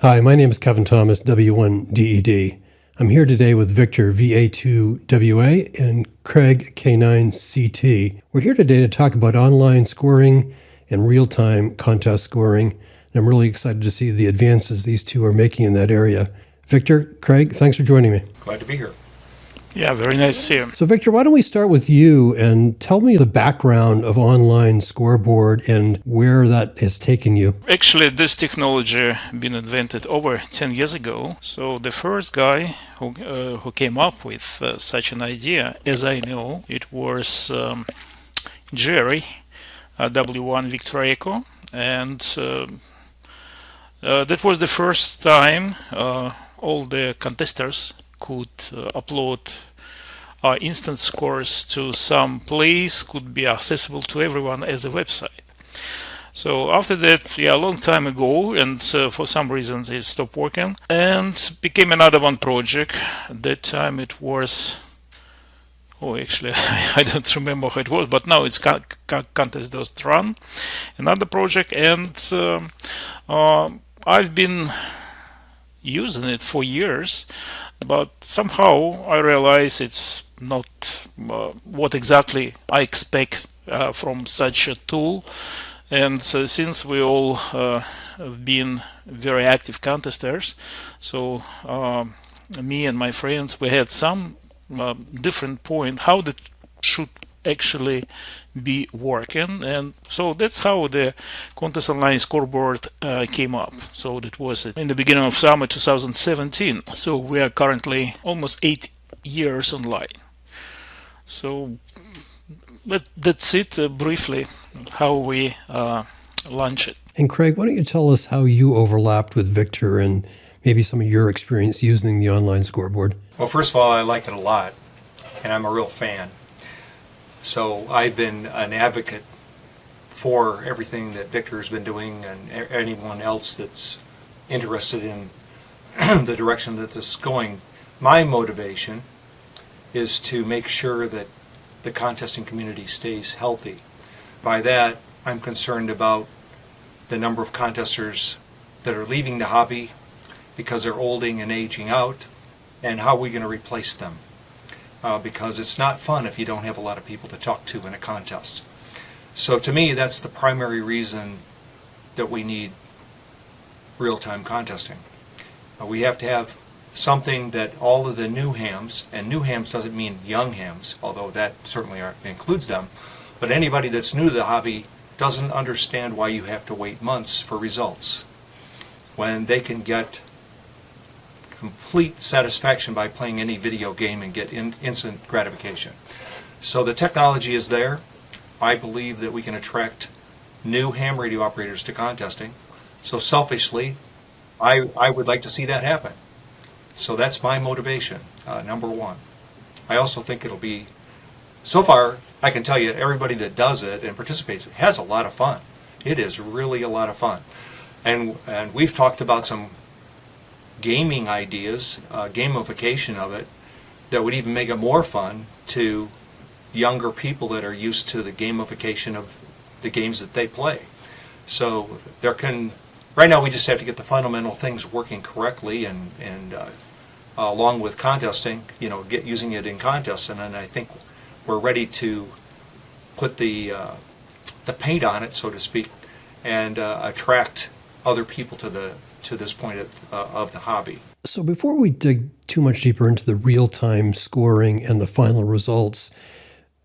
Hi, my name is K.Thomas, W1DED. I'm here today with Victor, VA2WA, and Craig K9CT. We're here today to talk about online scoring and real-time contest scoring, and I'm really excited to see the advances these two are making in that area. Victor, Craig, thanks for joining me. Glad to be here. Yeah, very nice to see you. So Victor, why don't we start with you and tell me the background of online scoreboard and where that has taken you. Actually, this technology been invented over 10 years ago. So the first guy who came up with such an idea, as I know, it was Jerry, W1 Victor Echo, and that was the first time all the contestants could upload instant scores to some place, could be accessible to everyone as a website. So after that, a long time ago, and for some reasons it stopped working, and became another one project. At that time it was, actually I don't remember how it was, but now it's Contest.run, another project, and I've been using it for years, but somehow I realize it's not what exactly I expect from such a tool. And since we all have been very active contesters, so me and my friends, we had some different point how that should actually be working, and so that's how the contest online scoreboard came up. So that was in the beginning of summer 2017. So we are currently almost 8 years online. So that's it briefly how we launch it. And Craig, why don't you tell us how you overlapped with Victor and maybe some of your experience using the online scoreboard? Well, first of all, I like it a lot, and I'm a real fan. So I've been an advocate for everything that Victor's been doing and anyone else that's interested in the direction that this is going. My motivation is to make sure that the contesting community stays healthy. By that, I'm concerned about the number of contesters that are leaving the hobby because they're olding and aging out, and how are we going to replace them? Because it's not fun if you don't have a lot of people to talk to in a contest. So to me, that's the primary reason that we need real-time contesting. We have to have something that all of the new hams, and new hams doesn't mean young hams, although that certainly includes them, but anybody that's new to the hobby doesn't understand why you have to wait months for results when they can get complete satisfaction by playing any video game and get instant gratification. So the technology is there. I believe that we can attract new ham radio operators to contesting. So selfishly, I would like to see that happen. So that's my motivation, number one. I also think it'll be, so far, I can tell you everybody that does it and participates has a lot of fun. It is really a lot of fun. And we've talked about some gaming ideas, gamification of it, that would even make it more fun to younger people that are used to the gamification of the games that they play. So right now we just have to get the fundamental things working correctly, and along with contesting, get using it in contests, and then I think we're ready to put the paint on it, so to speak, and attract other people to this point of the hobby. So before we dig too much deeper into the real-time scoring and the final results,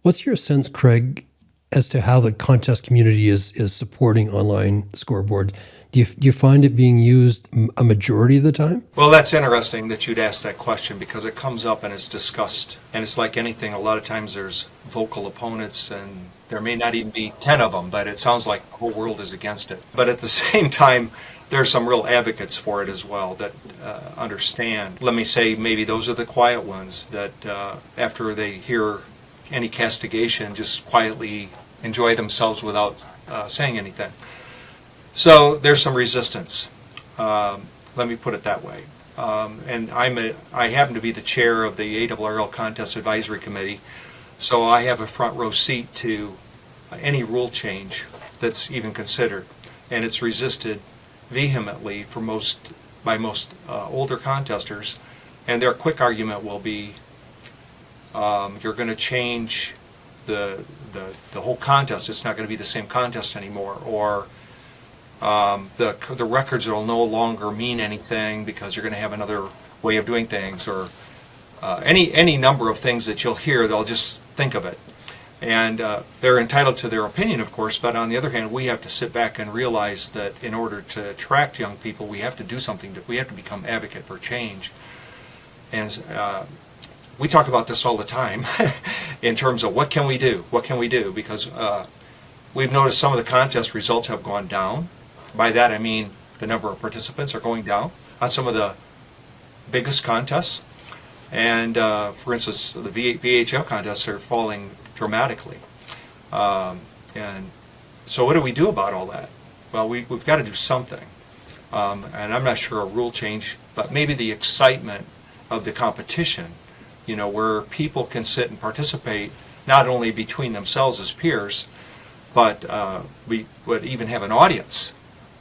what's your sense, Craig, as to how the contest community is supporting online scoreboard? Do you find it being used a majority of the time? Well, that's interesting that you'd ask that question, because it comes up and it's discussed. And it's like anything, a lot of times there's vocal opponents, and there may not even be 10 of them, but it sounds like the whole world is against it. But at the same time, there's some real advocates for it as well that understand. Let me say, maybe those are the quiet ones that after they hear any castigation, just quietly enjoy themselves without saying anything. So there's some resistance. Let me put it that way. And I happen to be the chair of the ARRL Contest Advisory Committee, so I have a front row seat to any rule change that's even considered, and it's resisted vehemently for most by most older contesters, and their quick argument will be, you're going to change the whole contest. It's not going to be the same contest anymore, or the records will no longer mean anything because you're going to have another way of doing things, or any number of things that you'll hear. They'll just think of it, and they're entitled to their opinion, of course. But on the other hand, we have to sit back and realize that in order to attract young people, we have to do something. We have to become advocate for change, and we talk about this all the time in terms of what can we do? What can we do? Because we've noticed some of the contest results have gone down. By that I mean the number of participants are going down on some of the biggest contests. And for instance, the VHF contests are falling dramatically. And so what do we do about all that? Well, we've got to do something. And I'm not sure a rule change, but maybe the excitement of the competition, where people can sit and participate not only between themselves as peers, but we would even have an audience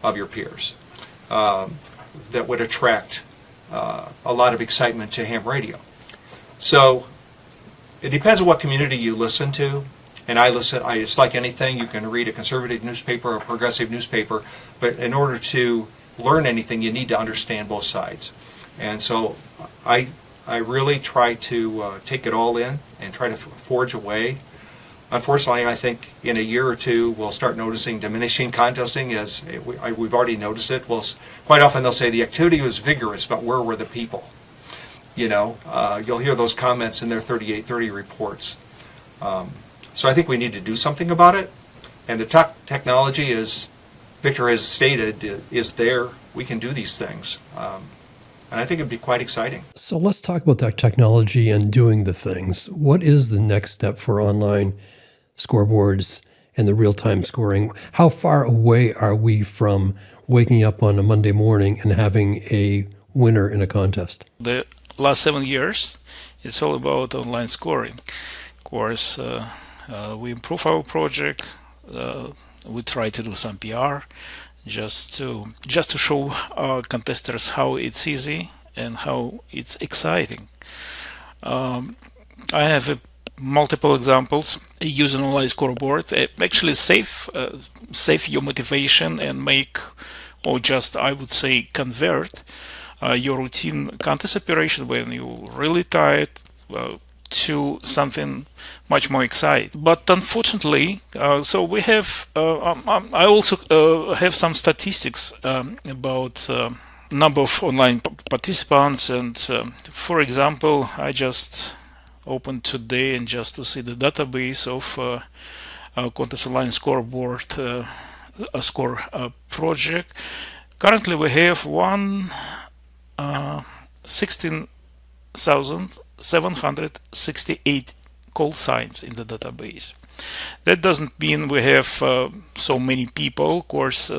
of your peers that would attract a lot of excitement to ham radio. So it depends on what community you listen to. And it's like anything. You can read a conservative newspaper or a progressive newspaper, but in order to learn anything, you need to understand both sides. And so I really try to take it all in and try to forge a way. Unfortunately, I think in a year or two we'll start noticing diminishing contesting, as we've already noticed it. Quite often they'll say the activity was vigorous, but where were the people? You'll hear those comments in their 3830 reports. So I think we need to do something about it. And the technology, as Victor has stated, is there. We can do these things. And I think it'd be quite exciting. So let's talk about that technology and doing the things. What is the next step for online scoreboards and the real-time scoring? How far away are we from waking up on a Monday morning and having a winner in a contest? The last 7 years, it's all about online scoring. Of course, we improve our project. We try to do some PR, just to show our contestants how it's easy and how it's exciting. I have multiple examples using online scoreboard. Actually save your motivation and make, or just I would say convert your routine contest operation when you're really tired to something much more exciting. But unfortunately, so we have, I also have some statistics about number of online participants. And for example, I just opened today and just to see the database of Contest Online Scoreboard a score project. Currently we have 16,768 call signs in the database. That doesn't mean we have so many people. Of course,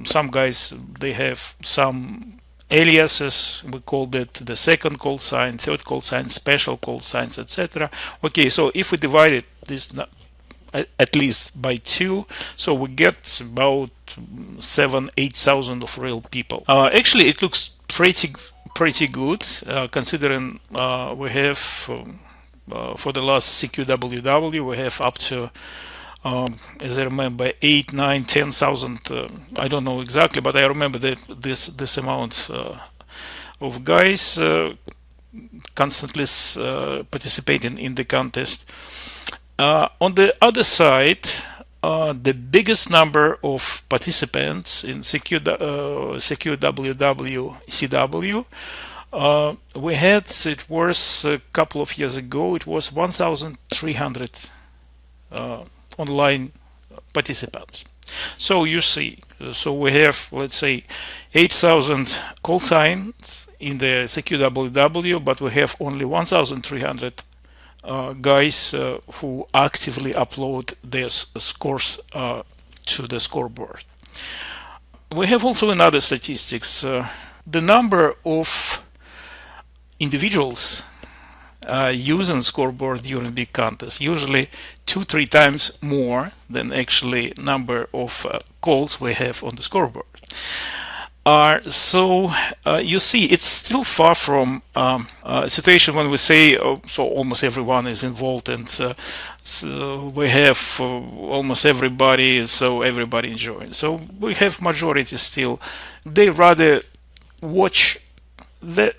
some guys, they have some aliases. We call that the second call sign, third call sign, special call signs, etc. Okay, so if we divide this at least by 2, so we get about 7,000-8,000 of real people. Actually, it looks pretty good, considering we have for the last CQWW we have up to as I remember 8, 9, 10,000. I don't know exactly, but I remember that this amount of guys constantly participating in the contest. On the other side, the biggest number of participants in CQWW CW we had, it was a couple of years ago, it was 1,300 online participants. So you see, so we have, let's say, 8,000 call signs in the CQWW, but we have only 1,300 guys who actively upload their scores to the scoreboard. We have also another statistics. The number of individuals using scoreboard during big contests, usually 2-3 times more than actually number of calls we have on the scoreboard. You see, it's still far from a situation when we say so almost everyone is involved, and so we have almost everybody, so everybody enjoying. So we have majority still. They rather watch the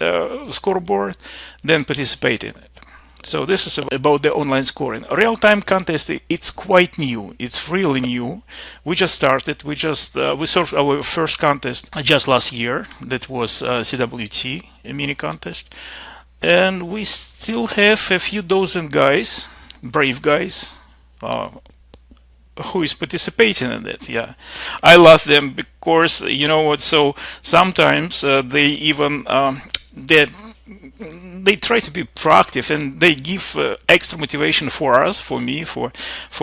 scoreboard than participate in it. So this is about the online scoring. Real-time contest, it's quite new. It's really new. We just started. We served our first contest just last year. That was CWT, a mini contest. And we still have a few dozen guys, brave guys, who is participating in it. Yeah, I love them because you know what. So sometimes they even they try to be proactive, and they give extra motivation for us, for me, for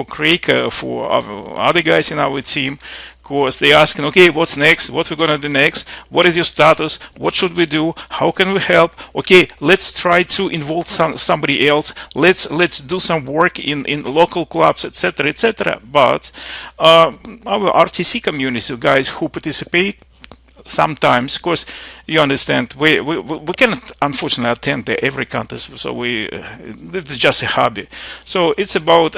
Craig, for other guys in our team. Because they asking, okay, what's next? What we're gonna do next? What is your status? What should we do? How can we help? Okay, let's try to involve somebody else. Let's do some work in local clubs, etc., etc. But our RTC community, guys who participate sometimes, of course, you understand, we cannot unfortunately attend every contest, so it's just a hobby. So it's about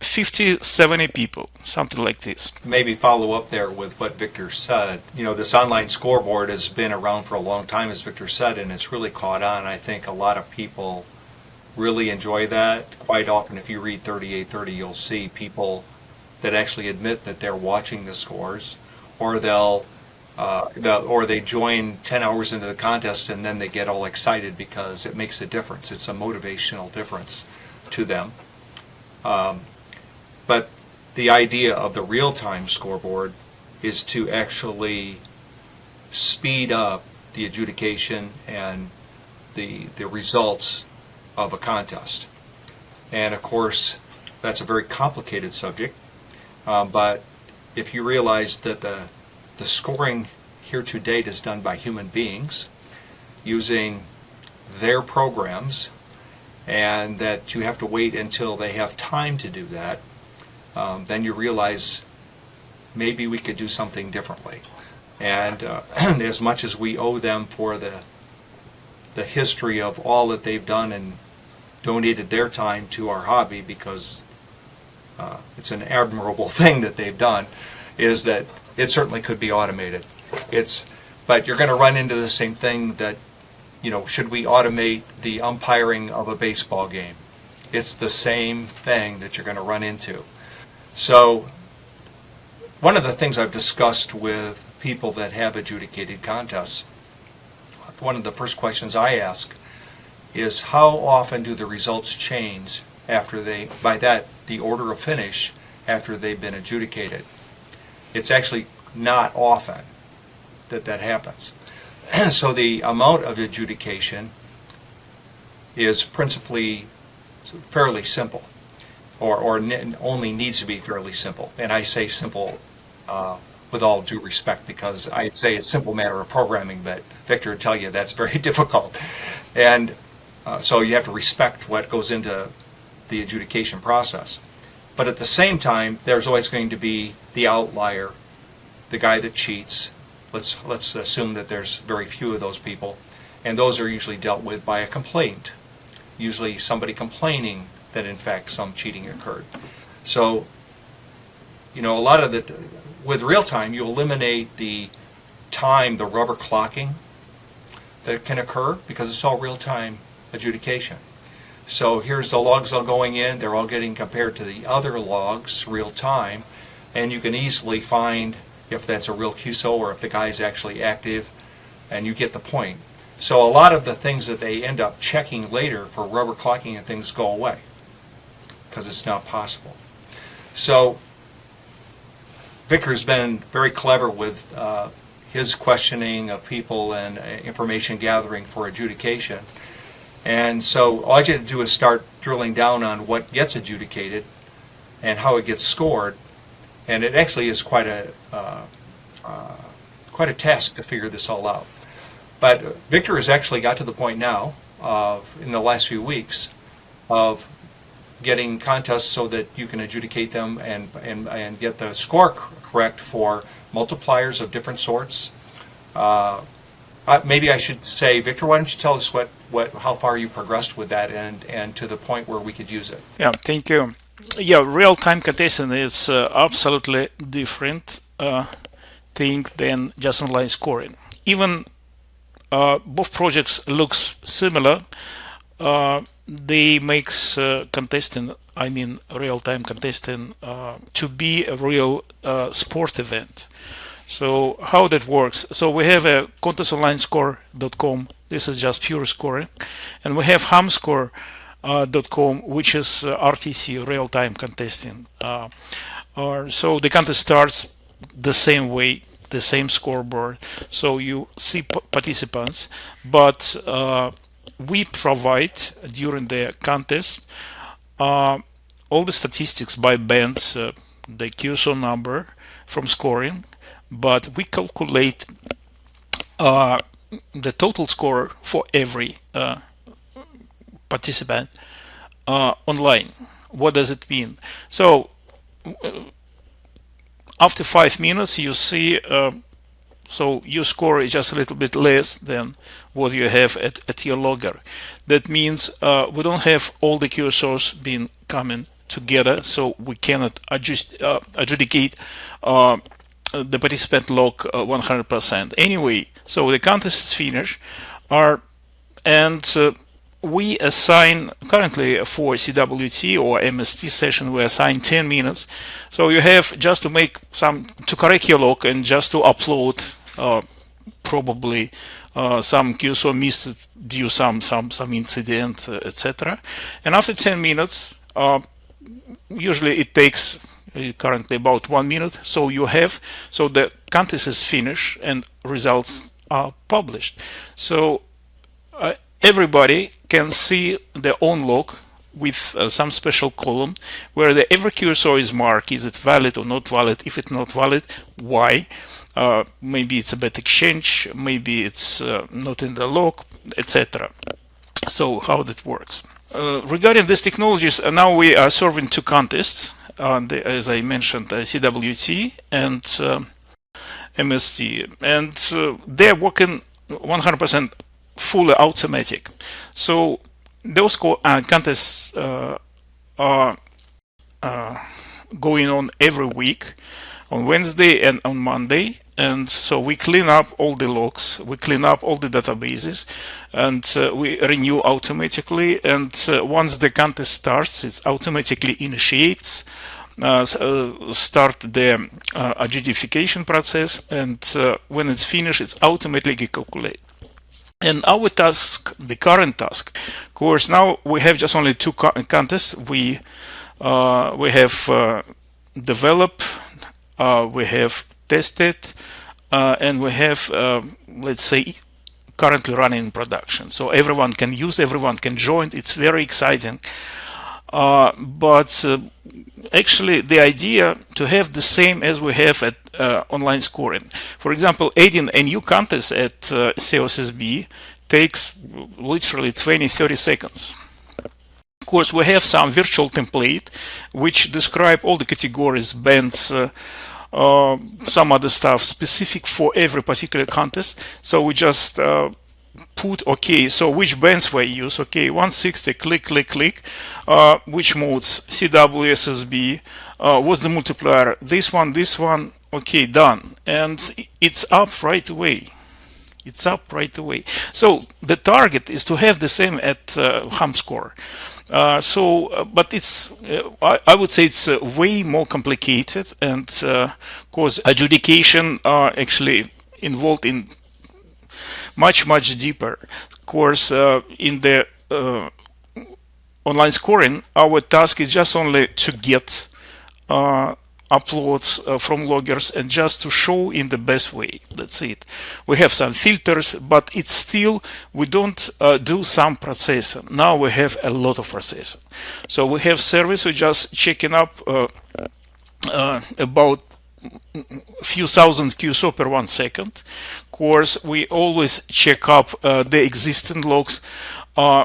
50, 70 people, something like this. Maybe follow up there with what Victor said. You know, this online scoreboard has been around for a long time, as Victor said, and it's really caught on. I think a lot of people really enjoy that. Quite often, if you read 3830, you'll see people that actually admit that they're watching the scores, or or they join 10 hours into the contest and then they get all excited because it makes a difference. It's a motivational difference to them. But the idea of the real-time scoreboard is to actually speed up the adjudication and the results of a contest. And of course, that's a very complicated subject. But if you realize that the scoring here to date is done by human beings using their programs, and that you have to wait until they have time to do that, then you realize maybe we could do something differently. And as much as we owe them for the history of all that they've done and donated their time to our hobby, because it's an admirable thing that they've done, is that it certainly could be automated. But you're going to run into the same thing that, you know, should we automate the umpiring of a baseball game? It's the same thing that you're going to run into. So one of the things I've discussed with people that have adjudicated contests, one of the first questions I ask is, how often do the results change after the order of finish after they've been adjudicated? It's actually not often that happens. So the amount of adjudication is principally fairly simple, or only needs to be fairly simple. And I say simple with all due respect, because I'd say it's a simple matter of programming, but Victor would tell you that's very difficult. And so you have to respect what goes into the adjudication process. But at the same time, there's always going to be the outlier, the guy that cheats. Let's assume that there's very few of those people, and those are usually dealt with by a complaint, usually somebody complaining that in fact some cheating occurred. So, you know, a lot of with real time, you eliminate the time, the rubber clocking that can occur, because it's all real time adjudication. So here's the logs all going in, they're all getting compared to the other logs real time, and you can easily find if that's a real QSO or if the guy's actually active, and you get the point. So a lot of the things that they end up checking later for rubber clocking and things go away, because it's not possible. So Victor's been very clever with his questioning of people and information gathering for adjudication. And so all you have to do is start drilling down on what gets adjudicated and how it gets scored. And it actually is quite a task to figure this all out. But Victor has actually got to the point now in the last few weeks of getting contests so that you can adjudicate them and get the score correct for multipliers of different sorts, Maybe I should say, Victor, why don't you tell us how far you progressed with that and to the point where we could use it? Yeah, thank you. Yeah, real-time contesting is absolutely different thing than just online scoring. Even both projects looks similar. They makes contesting, I mean real-time contesting, to be a real sport event. So how that works? So we have a contestonlinescore.com. This is just pure scoring, and we have hamscore.com, which is RTC, real-time contesting. So the contest starts the same way, the same scoreboard. So you see participants, but we provide during the contest all the statistics by bands, the QSO number from scoring, but we calculate the total score for every participant online. What does it mean? So after 5 minutes, you see, so your score is just a little bit less than what you have at your logger. That means we don't have all the QSOs being coming together, so we cannot adjudicate the participant log 100%. Anyway, so the contest is finished, and we assign currently for CWT or MST session, we assign 10 minutes. So you have just to make to correct your log and just to upload probably some QSO missed due some incident, etc. And after 10 minutes, usually it takes currently about 1 minute. So the contest is finished and results are published. So everybody can see their own log with some special column where every QSO is marked. Is it valid or not valid? If it's not valid, why? Maybe it's a bad exchange, maybe it's not in the log, etc. So how that works. Regarding these technologies, now we are serving two contests, as I mentioned, CWT and MST, and they're working 100% fully automatic. So those contests are going on every week on Wednesday and on Monday, and so we clean up all the logs, we clean up all the databases, and we renew automatically. And once the contest starts, it automatically initiates, start the adjudication process, and when it's finished, it's automatically calculated. And our task, the current task, of course, now we have just only two contests. We have developed, we have tested, and we have, let's say, currently running in production. So everyone can use, everyone can join. It's very exciting. But actually, the idea to have the same as we have at online scoring. For example, adding a new contest at COSSB takes literally 20-30 seconds. Of course, we have some virtual template which describe all the categories, bands, some other stuff specific for every particular contest. So we just put, okay, so which bands were used, okay, 160, click, which modes, CW, SSB, what's the multiplier, this one, okay, done. And it's up right away. It's up right away. So the target is to have the same at HamScore. But it's, I would say it's way more complicated, and because adjudication are actually involved in much deeper. Of course, in the online scoring, our task is just only to get uploads from loggers and just to show in the best way. That's it. We have some filters, but it's still, we don't do some processing. Now we have a lot of processing. So we have service, we just checking up about few thousand QSO per 1 second. Of course, we always check up the existing logs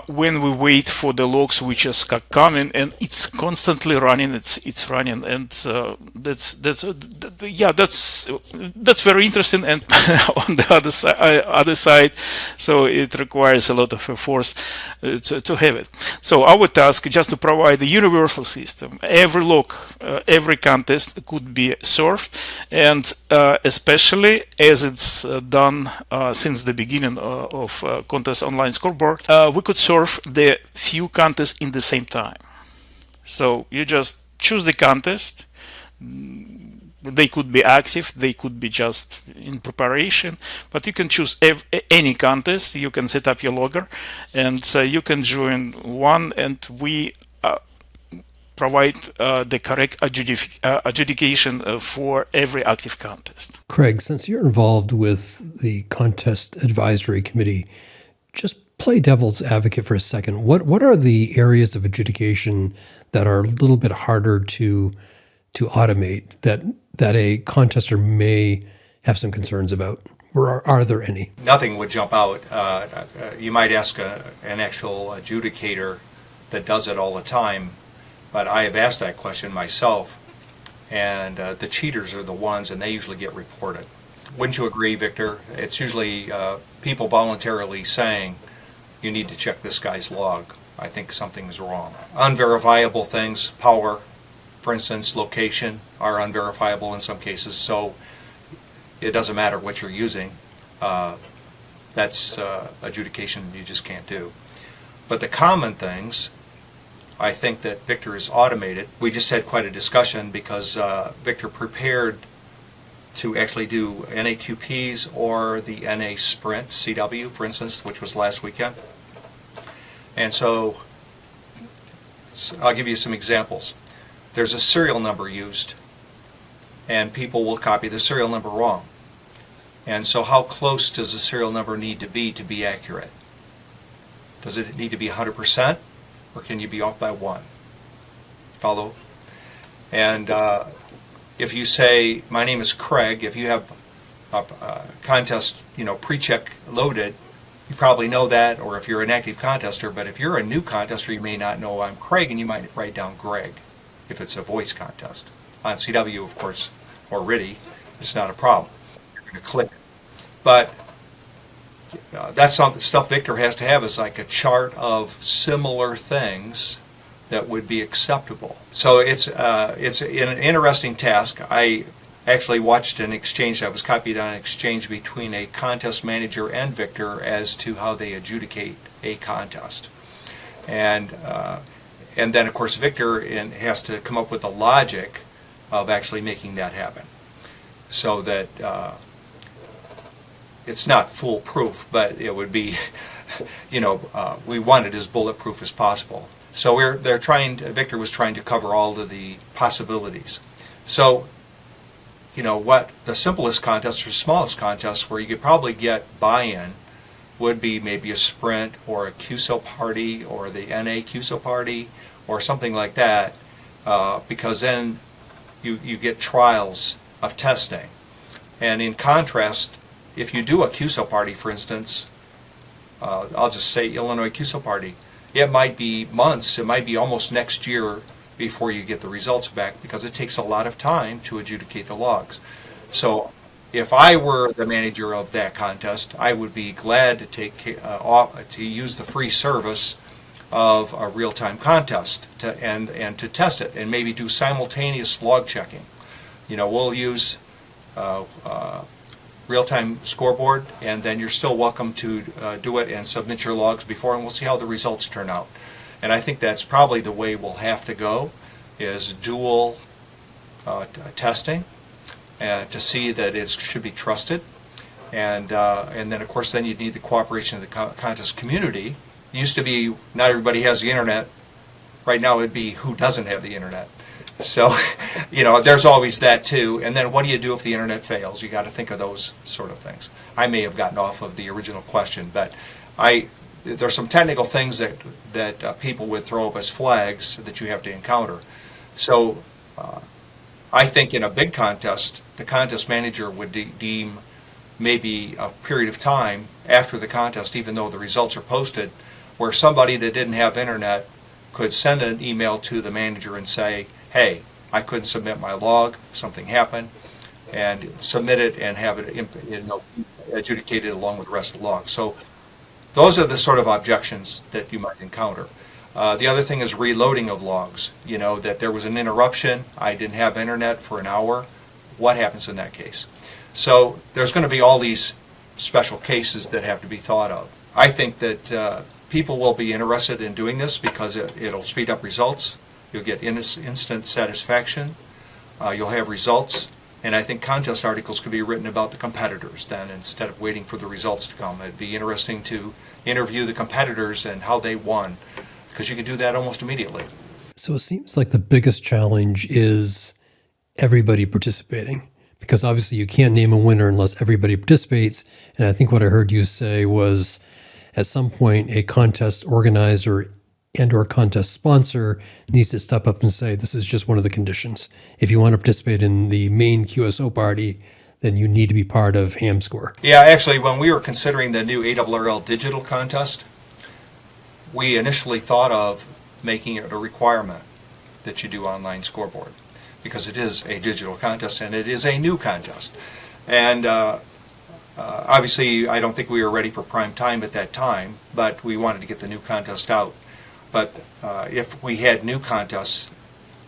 when we wait for the logs which is coming, and it's constantly running. It's running, and that's very interesting. And on the other side, so it requires a lot of effort to have it. So our task is just to provide a universal system. Every log, every contest could be served, and especially as it's done since the beginning of contest online scoreboard, we could serve the few contests in the same time. So you just choose the contest. They could be active, they could be just in preparation, but you can choose any contest. You can set up your logger, and you can join one, and we provide the correct adjudication for every active contest. Craig, since you're involved with the contest advisory committee, just play devil's advocate for a second. What are the areas of adjudication that are a little bit harder to automate that a contester may have some concerns about? Or are there any? Nothing would jump out. You might ask an actual adjudicator that does it all the time, but I have asked that question myself, and the cheaters are the ones, and they usually get reported. Wouldn't you agree, Victor? It's usually people voluntarily saying, you need to check this guy's log. I think something's wrong. Unverifiable things, power, for instance, location, are unverifiable in some cases, so it doesn't matter what you're using. That's adjudication you just can't do. But the common things, I think that Victor is automated. We just had quite a discussion because Victor prepared to actually do NAQPs or the NA Sprint CW, for instance, which was last weekend. And so I'll give you some examples. There's a serial number used, and people will copy the serial number wrong. And so how close does the serial number need to be accurate? Does it need to be 100%, or can you be off by 1? Follow? And if you say, my name is Craig, if you have a contest, pre-check loaded, you probably know that, or if you're an active contester. But if you're a new contester, you may not know I'm Craig, and you might write down Greg if it's a voice contest. On CW, of course, or RIDI, it's not a problem. You're going to click. But that's some stuff Victor has to have, is like a chart of similar things that would be acceptable. So it's an interesting task. I actually watched an exchange that was copied on an exchange between a contest manager and Victor as to how they adjudicate a contest. And then, of course, Victor has to come up with the logic of actually making that happen, so that it's not foolproof, but it would be, we want it as bulletproof as possible. So Victor was trying to cover all of the possibilities. So, what the simplest contest or smallest contest where you could probably get buy-in would be maybe a sprint or a QSO party or the NA QSO party or something like that, because then you get trials of testing. And in contrast, if you do a QSO party, for instance, I'll just say Illinois QSO party, it might be months, it might be almost next year before you get the results back, because it takes a lot of time to adjudicate the logs. So if I were the manager of that contest, I would be glad to to use the free service of a real-time contest and to test it and maybe do simultaneous log checking. We'll use real-time scoreboard, and then you're still welcome to do it and submit your logs before, and we'll see how the results turn out. And I think that's probably the way we'll have to go, is dual testing to see that it should be trusted. And then, of course, then you'd need the cooperation of the contest community. It used to be not everybody has the internet. Right now it'd be who doesn't have the internet. So, there's always that too. And then what do you do if the internet fails? You got to think of those sort of things. I may have gotten off of the original question, but there's some technical things that people would throw up as flags that you have to encounter. So I think in a big contest, the contest manager would deem maybe a period of time after the contest, even though the results are posted, where somebody that didn't have internet could send an email to the manager and say, hey, I couldn't submit my log, something happened, and submit it and have it adjudicated along with the rest of the log. So those are the sort of objections that you might encounter. The other thing is reloading of logs. That there was an interruption, I didn't have internet for an hour. What happens in that case? So there's going to be all these special cases that have to be thought of. I think that people will be interested in doing this because it'll speed up results. You'll get instant satisfaction. You'll have results. And I think contest articles could be written about the competitors then instead of waiting for the results to come. It'd be interesting to interview the competitors and how they won, because you could do that almost immediately. So it seems like the biggest challenge is everybody participating, because obviously you can't name a winner unless everybody participates. And I think what I heard you say was at some point a contest organizer and or contest sponsor needs to step up and say, this is just one of the conditions. If you want to participate in the main QSO party, then you need to be part of HamScore. Yeah, actually, when we were considering the new ARRL digital contest, we initially thought of making it a requirement that you do online scoreboard, because it is a digital contest and it is a new contest. And obviously, I don't think we were ready for prime time at that time, but we wanted to get the new contest out. But if we had new contests,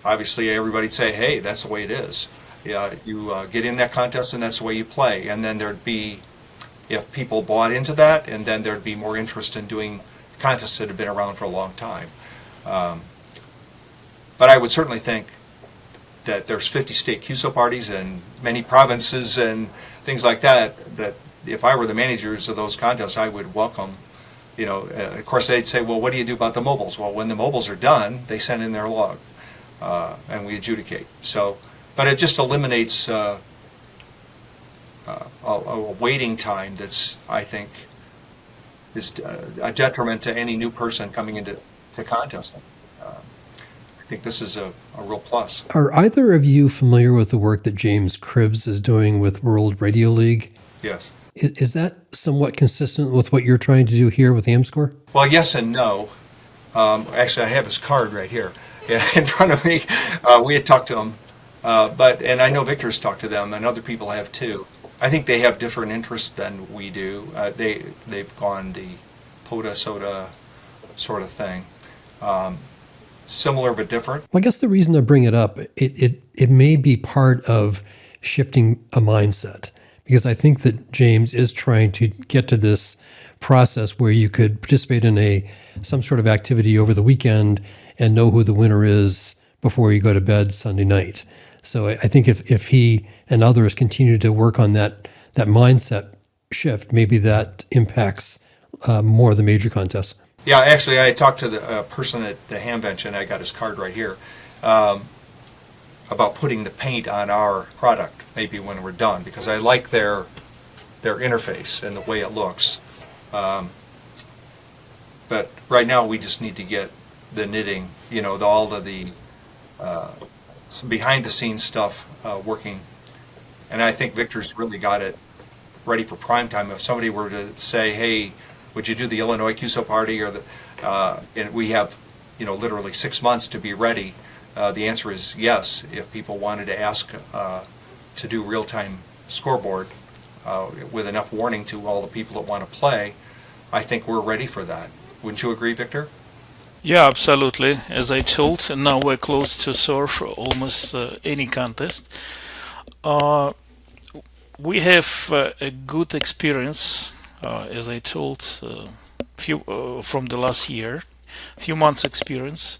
obviously everybody'd say, hey, that's the way it is. You get in that contest and that's the way you play. And then there'd be, if people bought into that, and then there'd be more interest in doing contests that have been around for a long time. But I would certainly think that there's 50 state QSO parties and many provinces and things like that, that if I were the managers of those contests, I would welcome. Of course, they'd say, well, what do you do about the mobiles? Well, when the mobiles are done, they send in their log, and we adjudicate. So, but it just eliminates a waiting time that's, I think, is a detriment to any new person coming into contesting. I think this is a real plus. Are either of you familiar with the work that James Cribbs is doing with World Radio League? Yes. Is that somewhat consistent with what you're trying to do here with HamScore? Well, yes and no. Actually, I have his card right here in front of me. We had talked to him, and I know Victor's talked to them, and other people have too. I think they have different interests than we do. They've gone the POTA soda sort of thing. Similar but different. Well, I guess the reason I bring it up, it may be part of shifting a mindset, because I think that James is trying to get to this process where you could participate in some sort of activity over the weekend and know who the winner is before you go to bed Sunday night. So I think if he and others continue to work on that mindset shift, maybe that impacts more of the major contests. Yeah, actually, I talked to the person at the Hambench, and I got his card right here, about putting the paint on our product maybe when we're done, because I like their interface and the way it looks. But right now we just need to get the knitting, all of the some behind the scenes stuff working. And I think Victor's really got it ready for prime time. If somebody were to say, hey, would you do the Illinois QSO party, or and we have literally 6 months to be ready, the answer is yes. If people wanted to ask to do real-time scoreboard with enough warning to all the people that want to play, I think we're ready for that. Wouldn't you agree, Victor? Yeah, absolutely. As I told, now we're close to serve almost any contest. We have a good experience, as I told, from the last year, few months experience.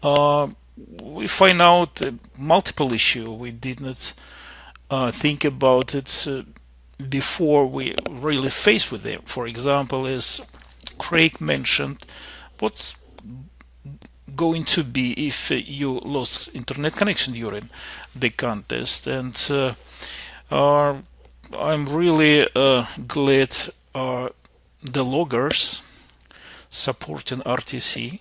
We find out multiple issue. We did not think about it before we really faced with them. For example, as Craig mentioned, what's going to be if you lost internet connection during the contest? And I'm really glad the loggers supporting RTC.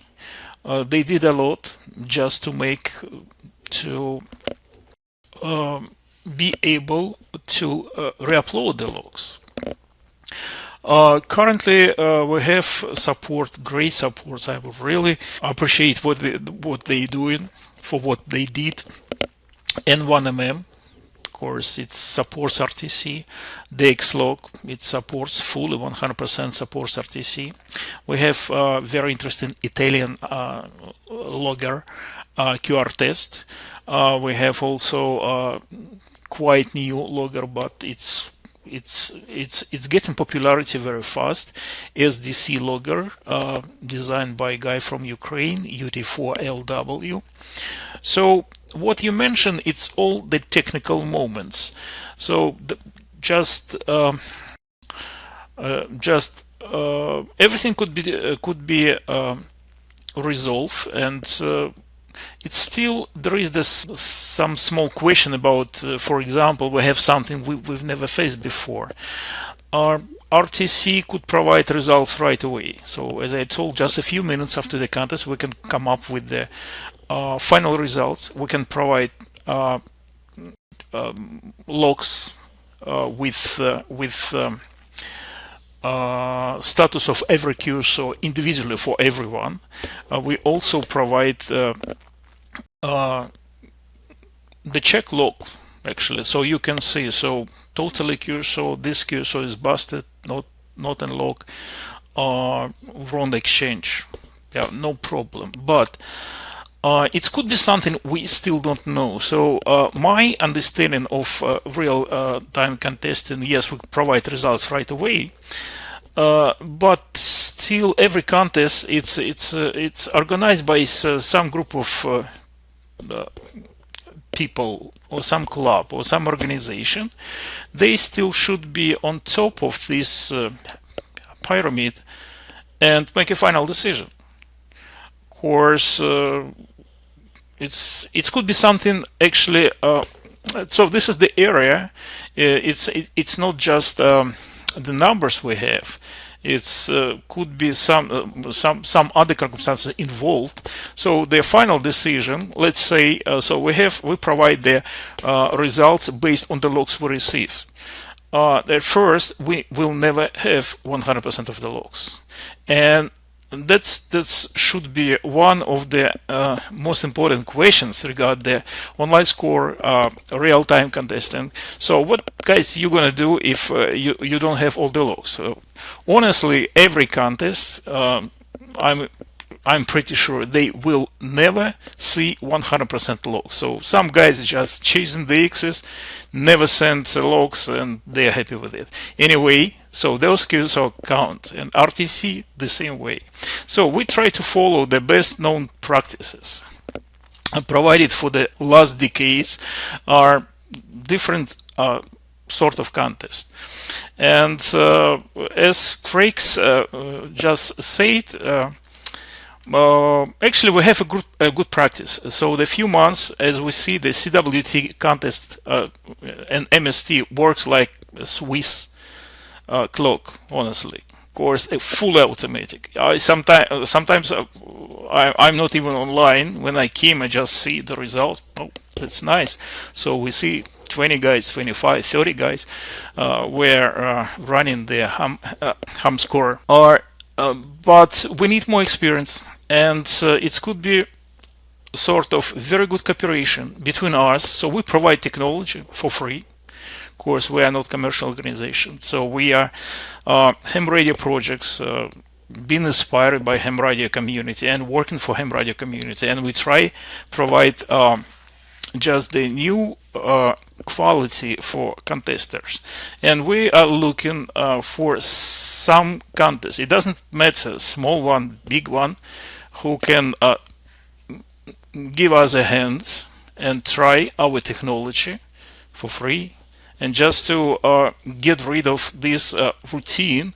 They did a lot just to make be able to re-upload the logs. Currently, we have support, great supports. I would really appreciate what they doing for what they did. N1MM, of course, it supports RTC. DXlog, it supports fully 100% supports RTC. We have very interesting Italian logger QR test. We have also quite new logger, but it's getting popularity very fast. SDC logger, designed by a guy from Ukraine, UT4LW. So what you mentioned, it's all the technical moments. So everything could be resolved, and it's still there is some small question about, for example, we have something we've never faced before. Our RTC could provide results right away. So as I told, just a few minutes after the contest, we can come up with the final results. We can provide logs with status of every queue, so individually for everyone. We also provide the check log, actually, so you can see, so totally QSO, this QSO is busted, not in log, wrong exchange, yeah, no problem. But it could be something we still don't know. So my understanding of real-time contesting, yes, we provide results right away, but still every contest it's organized by some group of people or some club or some organization. They still should be on top of this pyramid and make a final decision. Of course, it could be something actually. So this is the area. It's not just the numbers we have. It's could be some other circumstances involved. So the final decision, let's say, so we provide the results based on the logs we receive. At first, we will never have 100% of the logs, and that should be one of the most important questions regarding the online score, real-time contesting. So what, guys, you gonna do if you don't have all the logs? So honestly, every contest, I'm pretty sure they will never see 100% logs. So some guys just chasing the X's, never send logs, and they're happy with it. Anyway, so those queues are count, and RTC the same way. So we try to follow the best known practices provided for the last decades are different sort of contest. And as Craig just said, actually we have a good practice. So the few months, as we see, the CWT contest and MST works like a Swiss clock, honestly. Of course, fully automatic. Sometimes I'm not even online. When I came, I just see the result. Oh, that's nice. So we see 20 guys, 25, 30 guys were running the ham score. But we need more experience, and it could be sort of very good cooperation between us. So we provide technology for free. Of course, we are not commercial organization, so we are ham radio projects, being inspired by ham radio community and working for ham radio community, and we try provide just the new quality for contesters, and we are looking for some contest. It doesn't matter, small one, big one, who can give us a hand and try our technology for free, and just to get rid of this routine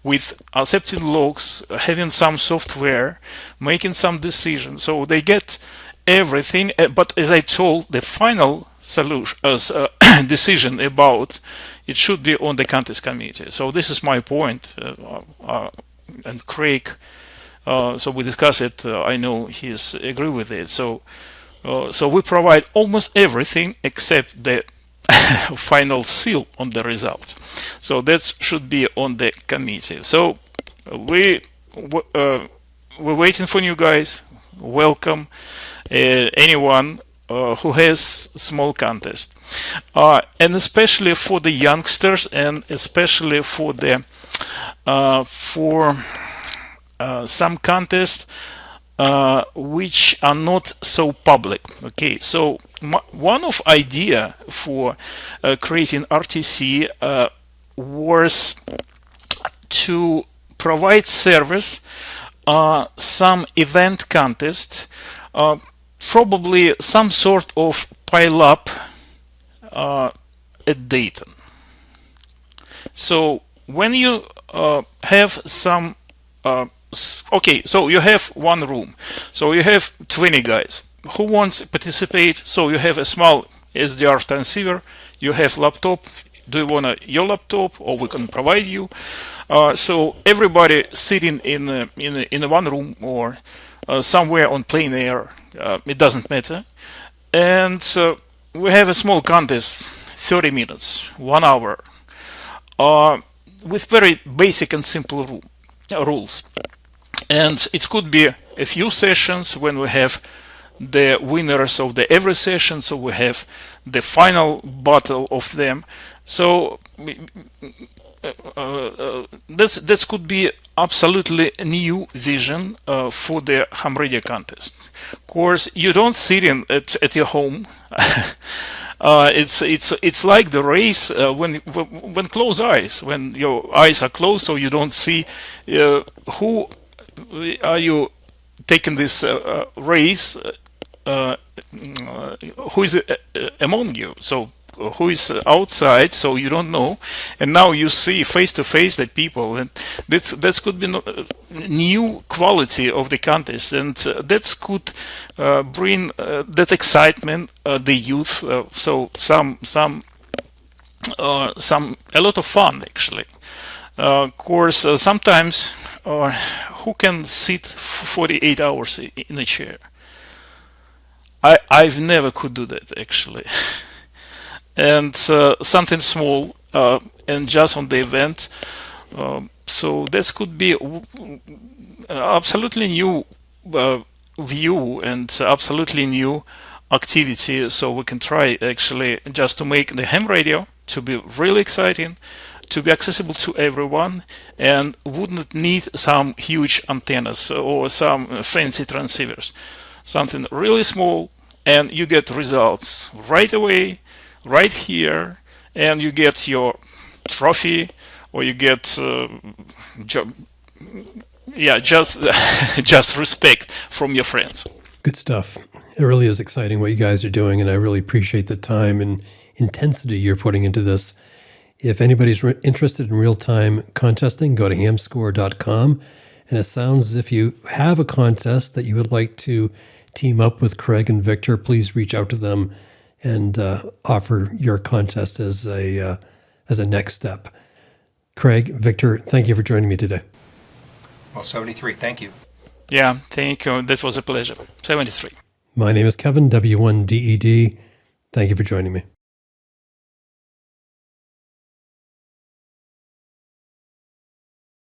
with accepting logs, having some software, making some decisions. So they get everything, but as I told, the final solution decision about it should be on the contest committee. So this is my point, and Craig, so we discuss it. I know he's agree with it. So we provide almost everything except the final seal on the result. So that should be on the committee. So we're waiting for you guys. Welcome anyone who has small contest, and especially for the youngsters, and especially for the some contests which are not so public. Okay, so one of idea for creating RTC was to provide service some event contest, probably some sort of pile up at Dayton. So when you have some okay, so you have one room, so you have 20 guys who wants to participate. So you have a small SDR transceiver, you have laptop. Do you want your laptop, or we can provide you? So everybody sitting in one room or somewhere on plain air, it doesn't matter. And we have a small contest, 30 minutes, 1 hour, with very basic and simple rules. And it could be a few sessions when we have the winners of the every session, so we have the final battle of them. So that could be absolutely new vision for the ham radio contest. Of course, you don't sit in at your home. It's like the race when close eyes, when your eyes are closed, so you don't see who are you taking this race, who is among you. So who is outside, so you don't know, and now you see face to face the people, and that could be new quality of the contest, and that could bring that excitement, the youth. So some a lot of fun actually. Of course, sometimes who can sit 48 hours in a chair? I've never could do that actually. And something small and just on the event. So this could be absolutely new view and absolutely new activity. So we can try actually just to make the ham radio to be really exciting, to be accessible to everyone, and wouldn't need some huge antennas or some fancy transceivers. Something really small, and you get results right away, right here, and you get your trophy, or you get just respect from your friends. Good stuff. It really is exciting what you guys are doing, and I really appreciate the time and intensity you're putting into this. If anybody's interested in real-time contesting, go to hamscore.com. And it sounds as if you have a contest that you would like to team up with Craig and Victor, please reach out to them and offer your contest as a next step. Craig, Victor, thank you for joining me today. Well, 73, thank you. Yeah, thank you. That was a pleasure. 73. My name is Kevin, W1DED. Thank you for joining me.